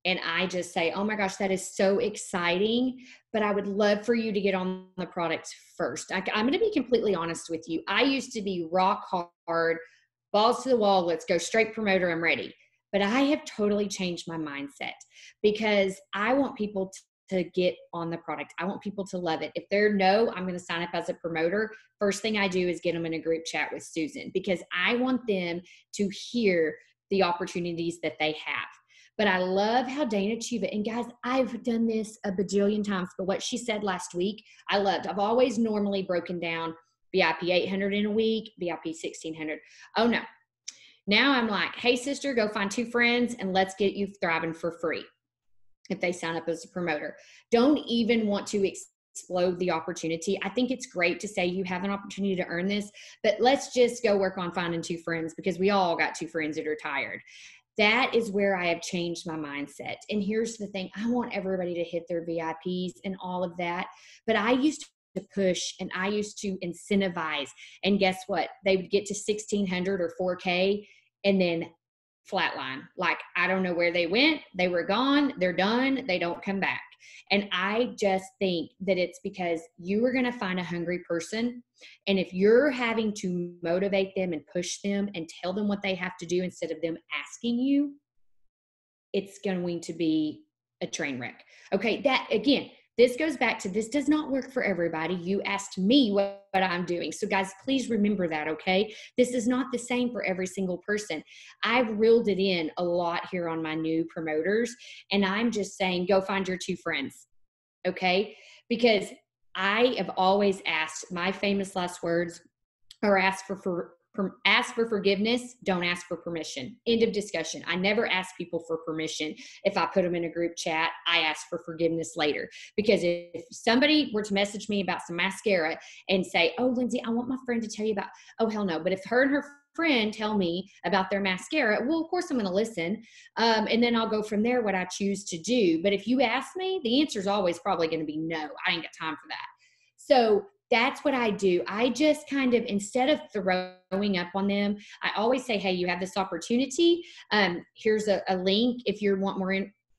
And I just say, oh my gosh, that is so exciting, but I would love for you to get on the products first. I'm going to be completely honest with you. I used to be rock hard, balls to the wall, let's go straight promoter, I'm ready. But I have totally changed my mindset, because I want people to get on the product. I want people to love it. If they're no, I'm going to sign up as a promoter, first thing I do is get them in a group chat with Susan, because I want them to hear the opportunities that they have. But I love how Dana Chuba, and guys, I've done this a bajillion times, but what she said last week, I loved. I've always normally broken down VIP 800 in a week, VIP 1600. Oh no. Now I'm like, hey sister, go find 2 friends and let's get you thriving for free if they sign up as a promoter. Don't even want to explode the opportunity. I think it's great to say you have an opportunity to earn this, but let's just go work on finding 2 friends, because we all got 2 friends that are tired. That is where I have changed my mindset. And here's the thing. I want everybody to hit their VIPs and all of that. But I used to push and I used to incentivize. And guess what? They would get to 1600 or 4K and then flatline. Like, I don't know where they went. They were gone. They're done. They don't come back. And I just think that it's because you are going to find a hungry person. And if you're having to motivate them and push them and tell them what they have to do instead of them asking you, it's going to be a train wreck. Okay, that again, this goes back to, this does not work for everybody. You asked me what I'm doing. So guys, please remember that, okay? This is not the same for every single person. I've reeled it in a lot here on my new promoters, and I'm just saying, go find your 2 friends, okay? Because I have always asked, my famous last words are ask for forgiveness, don't ask for permission. End of discussion. I never ask people for permission. If I put them in a group chat, I ask for forgiveness later. Because if somebody were to message me about some mascara and say, oh, Lindsey, I want my friend to tell you about, oh, hell no. But if her and her friend tell me about their mascara, well, of course I'm going to listen. And then I'll go from there what I choose to do. But if you ask me, the answer is always probably going to be no. I ain't got time for that. So that's what I do. I just kind of, instead of throwing up on them, I always say, hey, you have this opportunity. Here's a link if you want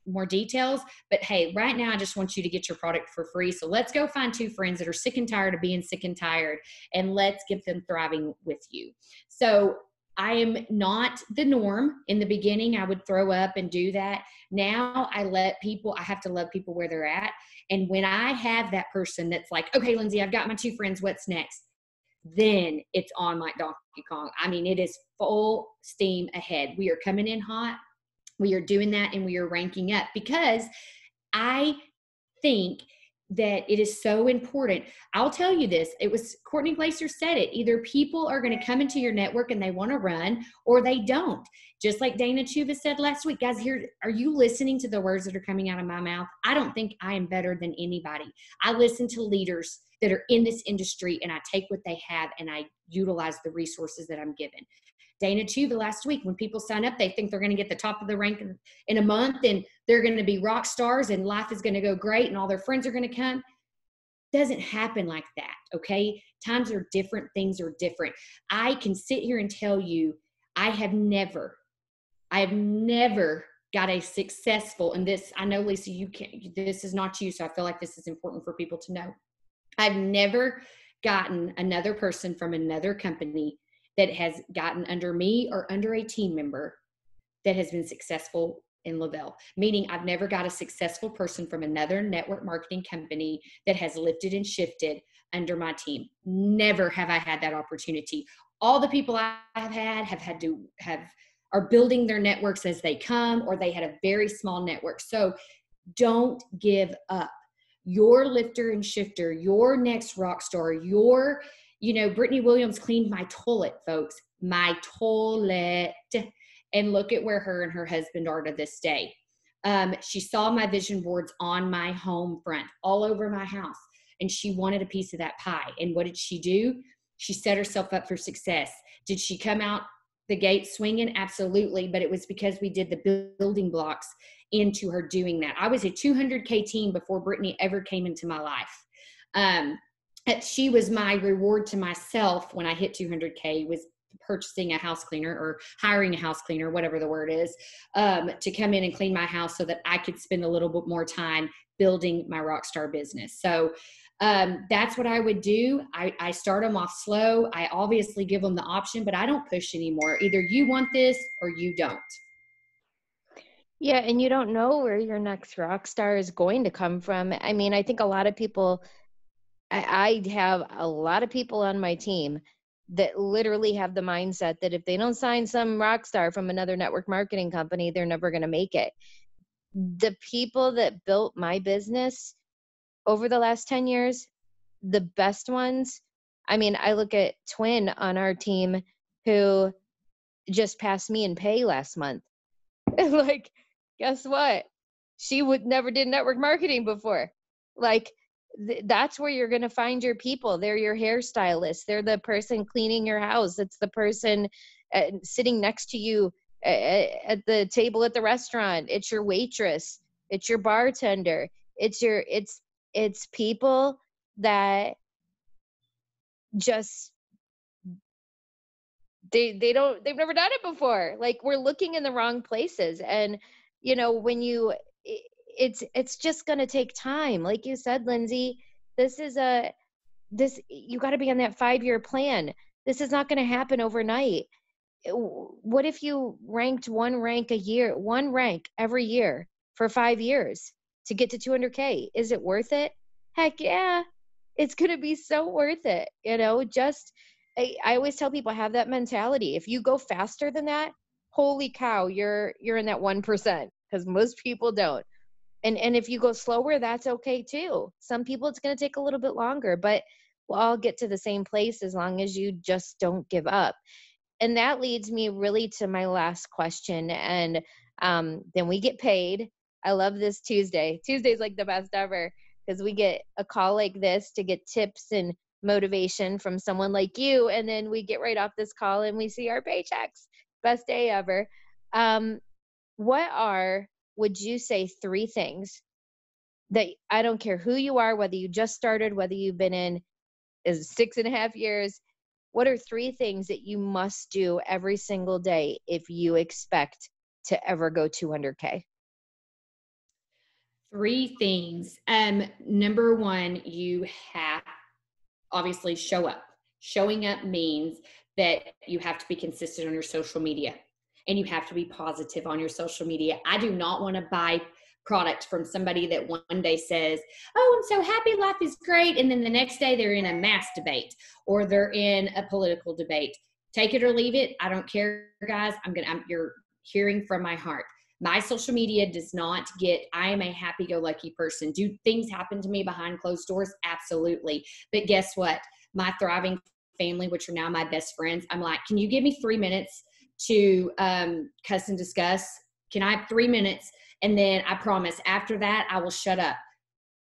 more details. But hey, right now, I just want you to get your product for free. So let's go find 2 friends that are sick and tired of being sick and tired, and let's get them thriving with you. So I am not the norm. In the beginning, I would throw up and do that. Now I have to love people where they're at. And when I have that person that's like, okay, Lindsey, I've got my 2 friends, what's next? Then it's on like Donkey Kong. I mean, it is full steam ahead. We are coming in hot. We are doing that, and we are ranking up, because I think that it is so important. I'll tell you this. It was Courtney Glacier said it. Either people are going to come into your network and they want to run, or they don't. Just like Dana Chuva said last week, guys, here, are you listening to the words that are coming out of my mouth? I don't think I am better than anybody. I listen to leaders that are in this industry, and I take what they have and I utilize the resources that I'm given. Dana Chuva last week, when people sign up, they think they're going to get the top of the rank in a month, and they're going to be rock stars and life is going to go great and all their friends are going to come. Doesn't happen like that. Okay. Times are different. Things are different. I can sit here and tell you, I have never got a successful, and this, I know, Lisa, this is not you. So I feel like this is important for people to know. I've never gotten another person from another company that has gotten under me or under a team member that has been successful in Lavelle. Meaning, I've never got a successful person from another network marketing company that has lifted and shifted under my team. Never have I had that opportunity. All the people I are building their networks as they come, or they had a very small network. So don't give up. Your lifter and shifter, your next rock star, Brittany Williams cleaned my toilet, folks, my toilet. And look at where her and her husband are to this day. She saw my vision boards on my home front, all over my house, and she wanted a piece of that pie. And what did she do? She set herself up for success. Did she come out the gate swinging? Absolutely. But it was because we did the building blocks into her doing that. I was a 200K team before Brittany ever came into my life. She was my reward to myself when I hit 200K, was purchasing a house cleaner or hiring a house cleaner, whatever the word is, to come in and clean my house so that I could spend a little bit more time building my rockstar business. So that's what I would do. I start them off slow. I obviously give them the option, but I don't push anymore. Either you want this or you don't. Yeah, and you don't know where your next rock star is going to come from. I mean, I think a lot of people, I have a lot of people on my team that literally have the mindset that if they don't sign some rock star from another network marketing company, they're never going to make it. The people that built my business over the last 10 years, the best ones I mean, I look at Twin on our team who just passed me in pay last month. Like, guess what? She would never did network marketing before. Like, that's where you're going to find your people. They're your hairstylist. They're the person cleaning your house. It's the person sitting next to you at the table at the restaurant. It's your waitress. It's your bartender. It's people that just they've never done it before. Like, we're looking in the wrong places. And when it's just going to take time. Like you said, Lindsey, you got to be on that 5-year plan. This is not going to happen overnight. What if you ranked one rank every year for 5 years to get to 200K? Is it worth it? Heck yeah. It's going to be so worth it. I always tell people, have that mentality. If you go faster than that, holy cow, you're in that 1%, because most people don't. And if you go slower, that's okay too. Some people it's going to take a little bit longer, but we'll all get to the same place as long as you just don't give up. And that leads me really to my last question. And then we get paid. I love this Tuesday. Tuesday's like the best ever, because we get a call like this to get tips and motivation from someone like you. And then we get right off this call and we see our paychecks. Best day ever. Would you say 3 things that, I don't care who you are, whether you just started, whether you've been in is 6.5 years, what are 3 things that you must do every single day if you expect to ever go 200K? 3 things. Number 1, you have obviously show up. Showing up means that you have to be consistent on your social media, and you have to be positive on your social media. I do not want to buy product from somebody that one day says, "Oh, I'm so happy, life is great," and then the next day they're in a mass debate or they're in a political debate. Take it or leave it. I don't care, guys. You're hearing from my heart. My social media does not I am a happy-go-lucky person. Do things happen to me behind closed doors? Absolutely. But guess what? My thriving family, which are now my best friends, I'm like, can you give me 3 minutes to cuss and discuss? Can I have 3 minutes? And then I promise after that, I will shut up.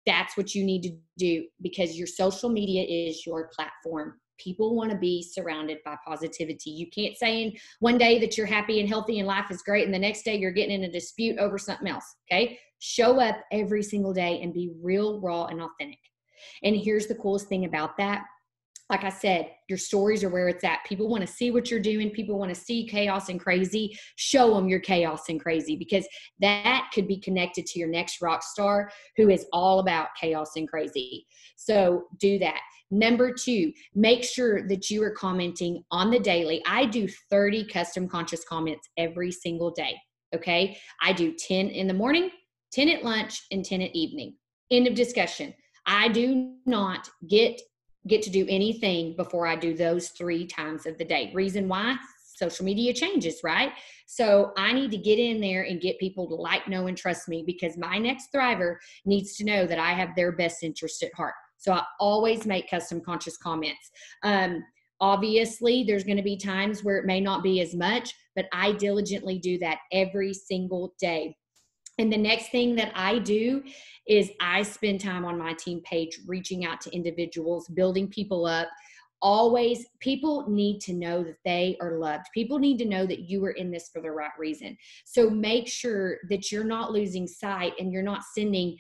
That's what you need to do, because your social media is your platform. People want to be surrounded by positivity. You can't say in one day that you're happy and healthy and life is great, and the next day you're getting in a dispute over something else. Okay. Show up every single day and be real, raw, and authentic. And here's the coolest thing about that. Like I said, your stories are where it's at. People want to see what you're doing. People want to see chaos and crazy. Show them your chaos and crazy, because that could be connected to your next rock star who is all about chaos and crazy. So do that. Number 2, make sure that you are commenting on the daily. I do 30 custom conscious comments every single day. Okay. I do 10 in the morning, 10 at lunch, and 10 at evening. End of discussion. I do not get to do anything before I do those 3 times of the day. Reason why? Social media changes, right? So I need to get in there and get people to like, know, and trust me, because my next thriver needs to know that I have their best interest at heart. So I always make custom conscious comments. Obviously, there's going to be times where it may not be as much, but I diligently do that every single day. And the next thing that I do is I spend time on my team page, reaching out to individuals, building people up. Always, people need to know that they are loved. People need to know that you are in this for the right reason. So make sure that you're not losing sight and you're not sending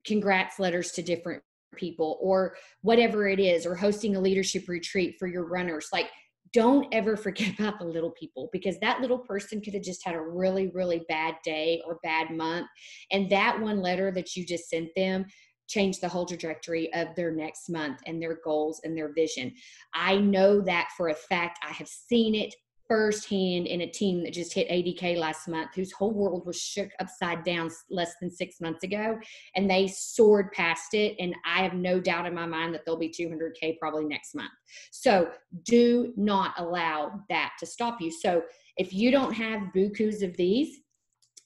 congrats letters to different people or whatever it is, or hosting a leadership retreat for your runners. Like, don't ever forget about the little people, because that little person could have just had a really, really bad day or bad month. And that one letter that you just sent them changed the whole trajectory of their next month and their goals and their vision. I know that for a fact. I have seen it firsthand in a team that just hit 80K last month, whose whole world was shook upside down less than 6 months ago, and they soared past it. And I have no doubt in my mind that they'll be 200K probably next month. So do not allow that to stop you. So if you don't have bukus of these,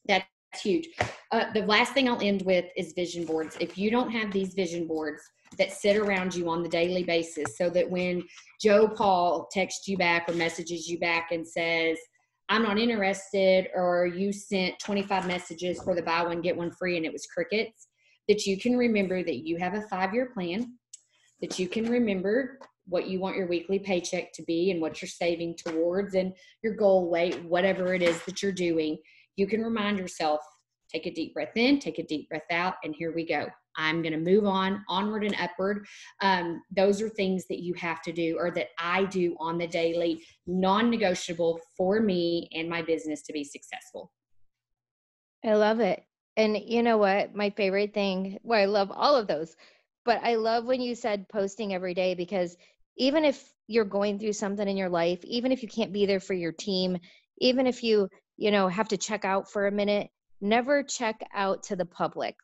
that's huge. The last thing I'll end with is vision boards. If you don't have these vision boards that sit around you on the daily basis, so that when Joe Paul texts you back or messages you back and says, I'm not interested, or you sent 25 messages for the buy one, get one free, and it was crickets, that you can remember that you have a 5-year plan, that you can remember what you want your weekly paycheck to be and what you're saving towards, and your goal weight, whatever it is that you're doing. You can remind yourself, take a deep breath in, take a deep breath out, and here we go. I'm going to move on, onward and upward. Those are things that you have to do, or that I do on the daily, non-negotiable for me and my business to be successful. I love it. And you know what? My favorite thing, well, I love all of those, but I love when you said posting every day, because even if you're going through something in your life, even if you can't be there for your team, even if have to check out for a minute, never check out to the public.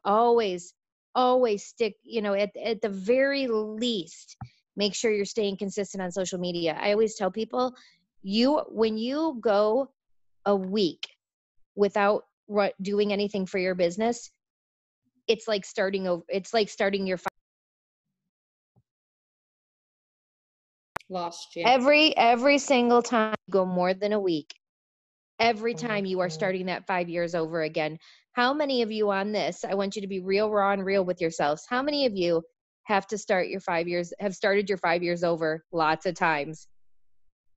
Always, always stick, at the very least, make sure you're staying consistent on social media. I always tell people, when you go a week without doing anything for your business, it's like starting over. It's like starting your lost you. Every single time you go more than a week, every time you are starting that 5 years over again. How many of you on this, I want you to be real, raw, and real with yourselves. How many of you have started your 5 years over lots of times?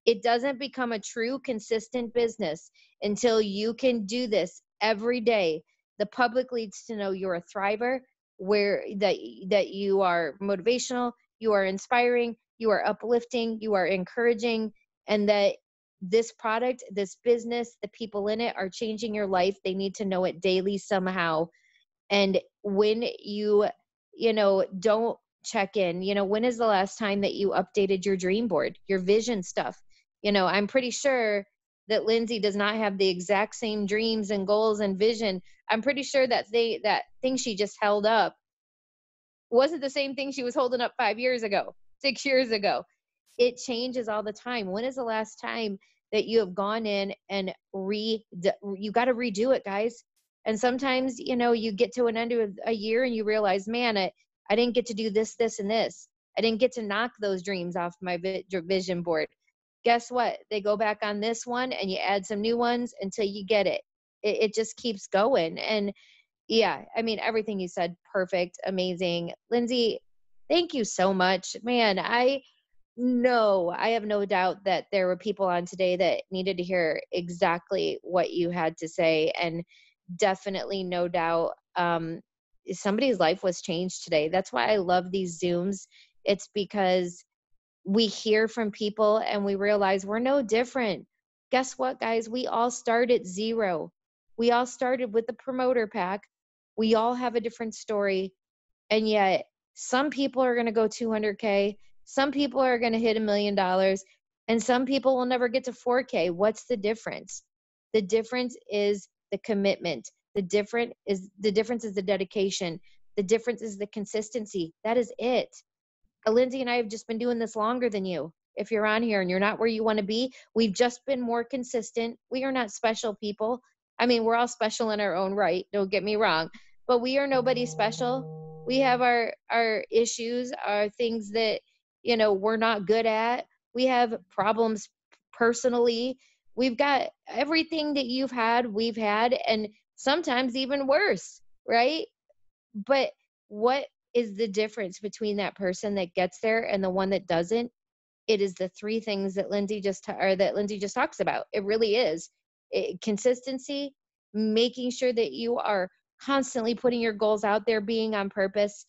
It doesn't become a true, consistent business until you can do this every day. The public needs to know you're a thriver, that you are motivational, you are inspiring, you are uplifting, you are encouraging, and that this product, this business, the people in it are changing your life. They need to know it daily somehow. And when don't check in, when is the last time that you updated your dream board, your vision stuff? I'm pretty sure that Lindsey does not have the exact same dreams and goals and vision. I'm pretty sure that thing she just held up wasn't the same thing she was holding up 5 years ago, 6 years ago. It changes all the time. When is the last time that you have gone in and you got to redo it, guys? And sometimes, you get to an end of a year and you realize, man, I didn't get to do this, this, and this. I didn't get to knock those dreams off my vision board. Guess what? They go back on this one and you add some new ones until you get it. It just keeps going. And yeah, I mean, everything you said, perfect, amazing. Lindsey, thank you so much. Man, I have no doubt that there were people on today that needed to hear exactly what you had to say. And definitely, no doubt, somebody's life was changed today. That's why I love these Zooms. It's because we hear from people and we realize we're no different. Guess what, guys? We all start at zero. We all started with the promoter pack. We all have a different story. And yet some people are going to go 200K. Some people are going to hit $1 million, and some people will never get to 4K. What's the difference? The difference is the commitment. The difference is the dedication. The difference is the consistency. That is it. Lindsey and I have just been doing this longer than you. If you're on here and you're not where you want to be, we've just been more consistent. We are not special people. I mean, we're all special in our own right. Don't get me wrong, but we are nobody special. We have our issues, our things that, we're not good at. We have problems personally. We've got everything that we've had, and sometimes even worse, right? But what is the difference between that person that gets there and the one that doesn't? It is the three things that Lindsey just talks about. It really is. Consistency, making sure that you are constantly putting your goals out there, being on purpose.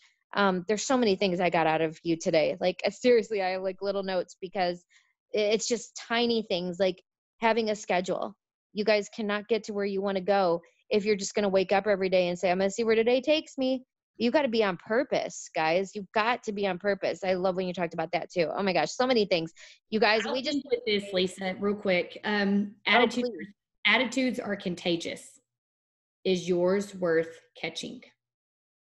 There's so many things I got out of you today. Like, seriously, I have like little notes, because it's just tiny things, like having a schedule. You guys cannot get to where you want to go if you're just going to wake up every day and say, I'm going to see where today takes me. You got to be on purpose, guys. You've got to be on purpose. I love when you talked about that too. Oh my gosh, so many things. You guys, we just with this, Lisa, real quick. Attitudes are contagious. Is yours worth catching?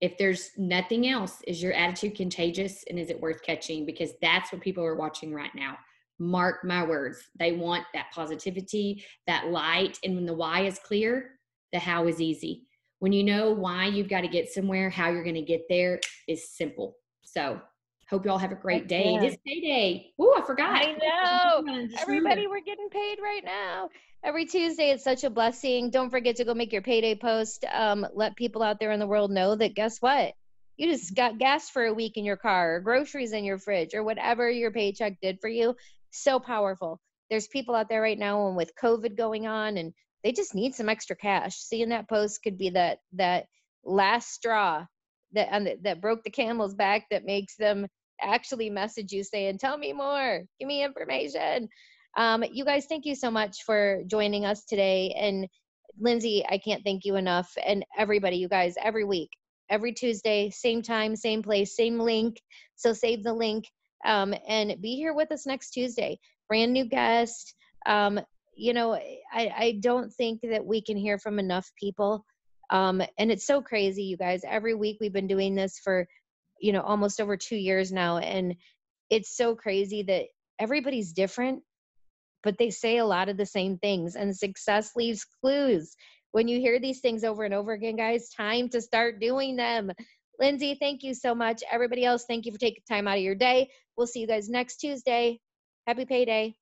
If there's nothing else, is your attitude contagious, and is it worth catching? Because that's what people are watching right now. Mark my words. They want that positivity, that light. And when the why is clear, The how is easy. When you know why you've got to get somewhere, how you're going to get there is simple. So hope you all have a great day. It Yeah. is payday. Oh, I forgot. I know. Everybody, we're getting paid right now. Every Tuesday, it's such a blessing. Don't forget to go make your payday post. Let people out there in the world know that guess what? You just got gas for a week in your car, or groceries in your fridge, or whatever your paycheck did for you. So powerful. There's people out there right now and with COVID going on, and they just need some extra cash. Seeing that post could be that last straw that broke the camel's back, that makes them actually message you saying, tell me more, give me information. You guys, thank you so much for joining us today. And Lindsey, I can't thank you enough. And everybody, you guys, every week, every Tuesday, same time, same place, same link. So save the link, and be here with us next Tuesday. Brand new guest. Um, I don't think that we can hear from enough people. And it's so crazy, you guys. Every week we've been doing this for almost over 2 years now. And it's so crazy that everybody's different, but they say a lot of the same things, and success leaves clues. When you hear these things over and over again, guys, time to start doing them. Lindsey, thank you so much. Everybody else, thank you for taking time out of your day. We'll see you guys next Tuesday. Happy payday.